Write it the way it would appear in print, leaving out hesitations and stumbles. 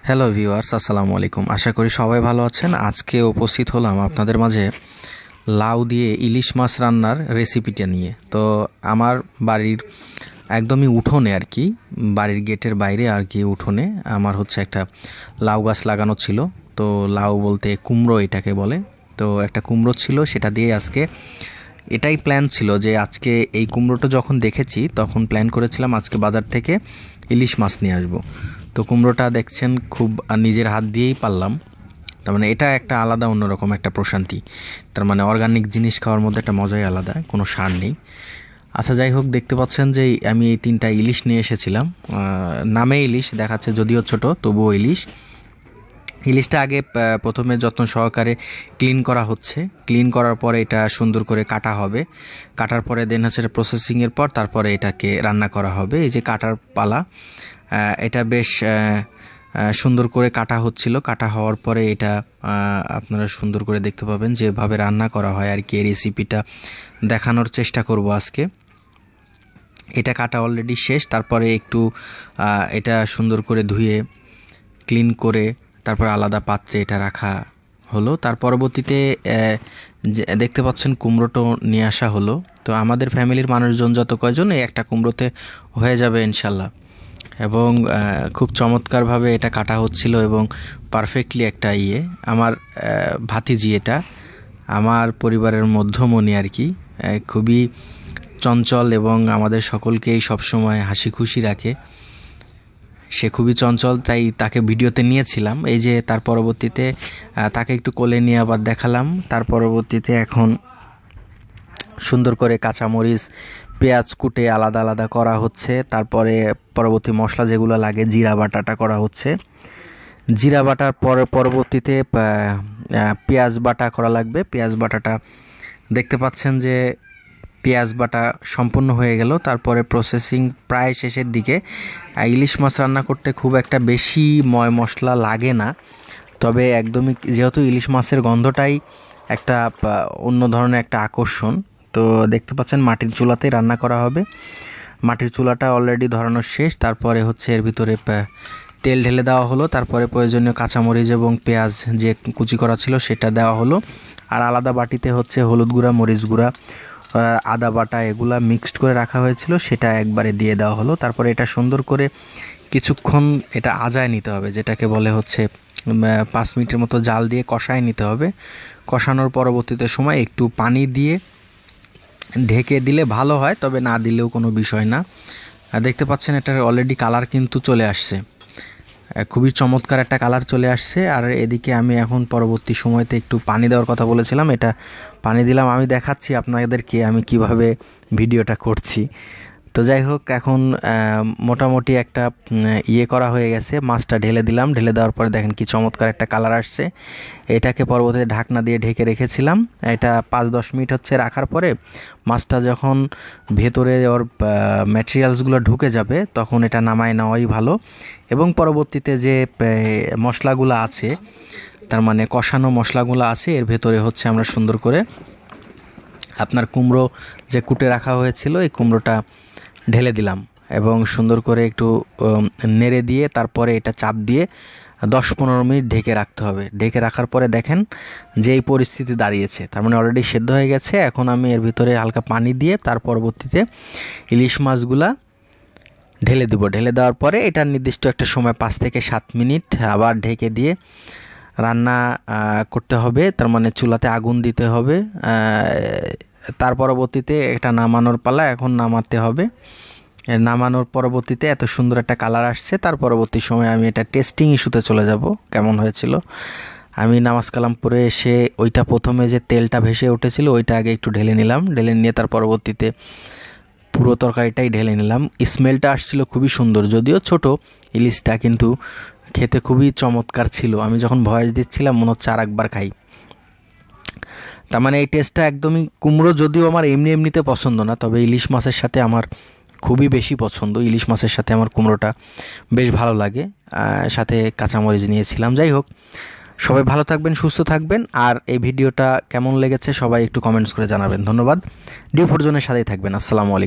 Hello viewers, আসসালামু আলাইকুম। আশা করি সবাই ভালো আছেন। আজকে উপস্থিত হলাম আপনাদের মাঝে লাউ দিয়ে ইলিশ মাছ রান্নার রেসিপিটা নিয়ে। তো আমার বাড়ির একদমই উঠোনে আর কি, বাড়ির গেটের বাইরে আর কি উঠোনে আমার হচ্ছে একটা লাউ গাছ লাগানো ছিল। তো লাউ বলতে কুমড়ো এটাকে বলে। তো একটা কুমড়ো ছিল, সেটা দিয়ে আজকে এটাই প্ল্যান ছিল যে আজকে এই কুমড়োটা যখন দেখেছি তখন প্ল্যান করেছিলাম আজকে বাজার থেকে ইলিশ মাছ নিয়ে আসবো। তো কুমড়োটা দেখছেন খুব নিজের হাত দিয়েই পারলাম। তার মানে এটা একটা আলাদা অন্যরকম একটা প্রশান্তি। তার মানে অর্গানিক জিনিস খাওয়ার মধ্যে একটা মজাই আলাদা, কোনো সার নেই। আচ্ছা, যাই হোক, দেখতে পাচ্ছেন যে আমি এই 3টা ইলিশ নিয়ে এসেছিলাম। নামে ইলিশ দেখাচ্ছে, যদিও ছোট তবুও ইলিশ। ইলিশটা আগে প্রথমে যত্ন সহকারে ক্লিন করা হচ্ছে। ক্লিন করার পরে এটা সুন্দর করে কাটা হবে। কাটার পরে দেন হচ্ছে প্রসেসিংয়ের পর তারপরে এটাকে রান্না করা হবে। এই যে কাটার পালা, এটা বেশ সুন্দর করে কাটা হচ্ছিল। কাটা হওয়ার পরে এটা আপনারা সুন্দর করে দেখতে পাবেন যেভাবে রান্না করা হয় আর কি। এই রেসিপিটা দেখানোর চেষ্টা করব আজকে। এটা কাটা অলরেডি শেষ। তারপরে একটু এটা সুন্দর করে ধুয়ে ক্লিন করে তারপর আলাদা পাত্রে এটা রাখা হলো। তার পরবর্তীতে দেখতে পাচ্ছেন কুমড়োটো নিয়ে আসা হলো। তো আমাদের ফ্যামিলির মানুষজন যত কয়জন, এই একটা কুমড়োতে হয়ে যাবে ইনশাল্লাহ। এবং খুব চমৎকারভাবে এটা কাটা হচ্ছিল এবং পারফেক্টলি একটা আমার ভাতিজি, এটা আমার পরিবারের মধ্যমণি আর কি, খুবই চঞ্চল এবং আমাদের সকলকেই সবসময় হাসি খুশি রাখে। সে খুবই চঞ্চল, তাই তাকে ভিডিওতে নিয়েছিলাম। এই যে তার পরবর্তীতে তাকে একটু কোলে নিয়ে আবার দেখালাম। তার পরবর্তীতে এখন সুন্দর করে কাঁচামরিচ পেঁয়াজ কুটে আলাদা আলাদা করা হচ্ছে। তারপরে পরবর্তী মশলা যেগুলো লাগে, জিরা বাটাটা করা হচ্ছে। জিরা বাটার পরবর্তীতে পেঁয়াজ বাটা করা লাগবে। পেঁয়াজ বাটাটা দেখতে পাচ্ছেন যে পেঁয়াজ বাটা সম্পূর্ণ হয়ে গেল। তারপরে প্রসেসিং প্রায় শেষের দিকে। ইলিশ মাছ রান্না করতে খুব একটা বেশি ময় মশলা লাগে না, তবে একদমই যেহেতু ইলিশ মাছের গন্ধটাই একটা অন্য ধরনের একটা আকর্ষণ। তো দেখতে পাচ্ছেন মাটির চুলাতেই রান্না করা হবে। মাটির চুলাটা অলরেডি ধরানো শেষ। তারপরে হচ্ছে এর ভিতরে তেল ঢেলে দেওয়া হলো। তারপরে প্রয়োজনীয় কাঁচামরিচ এবং পেঁয়াজ যে কুচি করা ছিল সেটা দেওয়া হলো। আর আলাদা বাটিতে হচ্ছে হলুদ গুঁড়া, মরিচ গুঁড়া, আদা বাটা এগুলা মিক্সড করে রাখা হয়েছিল, সেটা একবারে দিয়ে দেওয়া হলো। তারপরে এটা সুন্দর করে কিছুক্ষণ এটা আজায় নিতে হবে, যেটাকে বলে হচ্ছে 5 মিনিটের মতো জাল দিয়ে কষায় নিতে হবে। কষানোর পরবর্তীতে সময় একটু পানি দিয়ে ঢেকে দিলে ভালো হয়, তবে না দিলেও কোনো বিষয় না। দেখতে পাচ্ছেন এটার অলরেডি কালার কিন্তু চলে আসছে, খুবই চমৎকার একটা কালার চলে আসছে। আর এদিকে আমি এখন পরবর্তী সময়তে একটু পানি দেওয়ার কথা বলেছিলাম, এটা পানি দিলাম। আমি দেখাচ্ছি আপনাদেরকে আমি কিভাবে ভিডিওটা করছি। তো যাই হোক, এখন মোটামুটি একটা করা হয়ে গেছে। মাছটা ঢেলে দিলাম। ঢেলে দেওয়ার পরে দেখেন কি চমৎকার একটা কালার আসছে। এটাকে পরবর্তীতে ঢাকনা দিয়ে ঢেকে রেখেছিলাম। এটা 5-10 মিনিট হচ্ছে রাখার পরে মাছটা যখন ভেতরে ওর ম্যাটেরিয়ালসগুলো ঢুকে যাবে তখন এটা নামায় নেওয়াই ভালো। এবং পরবর্তীতে যে মশলাগুলো আছে, তার মানে কষানো মশলাগুলো আছে, এর ভেতরে হচ্ছে আমরা সুন্দর করে আপনার কুমড়ো যে কুটে রাখা হয়েছিল এই কুমড়োটা ঢেলে দিলাম এবং সুন্দর করে একটু নেড়ে দিয়ে তারপরে এটা চাপ দিয়ে 10-15 মিনিট ঢেকে রাখতে হবে। ঢেকে রাখার পরে দেখেন যে এই পরিস্থিতি দাঁড়িয়েছে, তার মানে অলরেডি সেদ্ধ হয়ে গেছে। এখন আমি এর ভিতরে হালকা পানি দিয়ে তার পরবর্তীতে ইলিশ মাছগুলা ঢেলে দেবো। ঢেলে দেওয়ার পরে এটা নির্দিষ্ট একটা সময় 5 থেকে 7 মিনিট আবার ঢেকে দিয়ে রান্না করতে হবে। তার মানে চুলাতে আগুন দিতে হবে। তার পরবর্তীতে এটা নামানোর পালা, এখন নামাতে হবে। নামানোর পরবর্তীতে এত সুন্দর একটা কালার আসছে। তার পরবর্তী সময় আমি এটা টেস্টিং ইস্যুতে চলে যাব কেমন হয়েছিল। আমি নামাজ কালাম পরে এসে ওইটা প্রথমে যে তেলটা ভেসে উঠেছিল ওইটা আগে একটু ঢেলে নিলাম। ঢেলে নিয়ে তার পরবর্তীতে পুরো তরকারিটাই ঢেলে নিলাম। স্মেলটা আসছিল খুবই সুন্দর, যদিও ছোট ইলিশটা, কিন্তু খেতে খুবই চমৎকার ছিল। আমি যখন ভয়েস দিচ্ছিলাম মনে হচ্ছে আর একবার খাই। তার মানে এই টেস্টটা একদমই, কুমড়ো যদিও আমার এমনিতে পছন্দ না, তবে ইলিশ মাছের সাথে আমার খুবই বেশি পছন্দ। ইলিশ মাছের সাথে আমার কুমড়োটা বেশ ভালো লাগে। সাথে কাঁচামরিচ নিয়েছিলাম। যাই হোক, সবাই ভালো থাকবেন, সুস্থ থাকবেন। আর এই ভিডিওটা কেমন লেগেছে সবাই একটু কমেন্টস করে জানাবেন। ধন্যবাদ। ডি4 জোনের সাথেই থাকবেন। আসসালামু আলাইকুম।